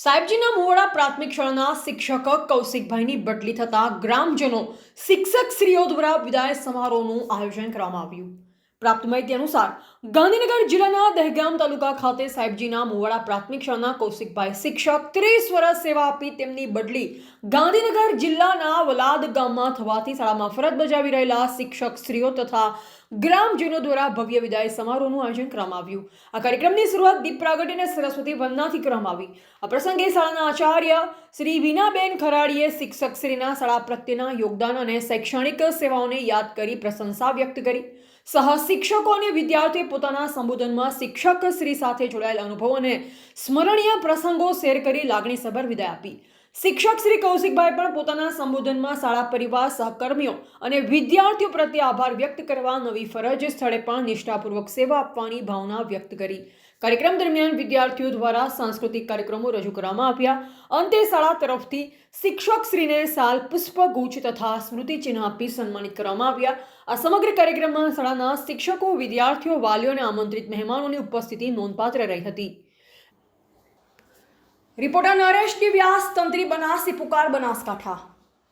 સાહેબજીના મુવાડા પ્રાથમિક શાળાના શિક્ષક કૌશિકભાઈની બદલી થતા ગ્રામજનો શિક્ષકશ્રીઓ દ્વારા વિદાય સમારોહનું આયોજન કરવામાં આવ્યું। પ્રાપ્ત માહિતી અનુસાર ગાંધીનગર જિલ્લાના દહેગામ તાલુકા ખાતે સાહેબજીના મુવાડા પ્રાથમિક શાળાના કૌશિકભાઈ શિક્ષક 30 વર્ષ સેવા આપી તેમની બદલી ગાંધીનગર જિલ્લાના વલાદ ગામમાં થવાથી શાળામાં ફરજ બજાવી રહેલા શિક્ષકશ્રીઓ તથા ગ્રામજનો દ્વારા ભવ્ય વિદાય સમારોહનું આયોજન કરવામાં આવ્યું। આ કાર્યક્રમની શરૂઆત દીપ પ્રાગટ્ય અને સરસ્વતી વંદનાથી કરવામાં આવી। આ પ્રસંગે શાળાના આચાર્ય શ્રી વિનાબેન ખરાડીએ શિક્ષકશ્રીના શાળા પ્રત્યેના યોગદાન અને શૈક્ષણિક સેવાઓને યાદ કરી પ્રશંસા વ્યક્ત કરી। સહ શિક્ષકો અને વિદ્યાર્થીઓએ પોતાના સંબોધનમાં શિક્ષકશ્રી સાથે જોડાયેલ અનુભવો અને સ્મરણીય પ્રસંગો શેર કરી લાગણીસભર વિદાય આપી। શિક્ષક શ્રી કૌશિકભાઈ પણ પોતાના સંબોધનમાં શાળા પરિવાર સહકર્મીઓ અને વિદ્યાર્થીઓ પ્રત્યે આભાર વ્યક્ત કરવા નવી ફરજ સ્થળે પણ નિષ્ઠાપૂર્વક સેવા આપવાની ભાવના વ્યક્ત કરી। કાર્યક્રમ દરમિયાન વિદ્યાર્થીઓ દ્વારા સાંસ્કૃતિક કાર્યક્રમો રજૂ કરવામાં આવ્યા। અંતે શાળા તરફથી શિક્ષકશ્રીને સાલ પુષ્પગુચ્છ તથા સ્મૃતિચિહ્ન આપી સન્માનિત કરવામાં આવ્યા। આ સમગ્ર કાર્યક્રમમાં શાળાના શિક્ષકો, વિદ્યાર્થીઓ, વાલીઓ અને આમંત્રિત મહેમાનોની ઉપસ્થિતિ નોંધપાત્ર રહી હતી। રિપોર્ટર નરેશ ડી વ્યાસ, તંત્રી બનાસી પુકાર, બનાસકાંઠા।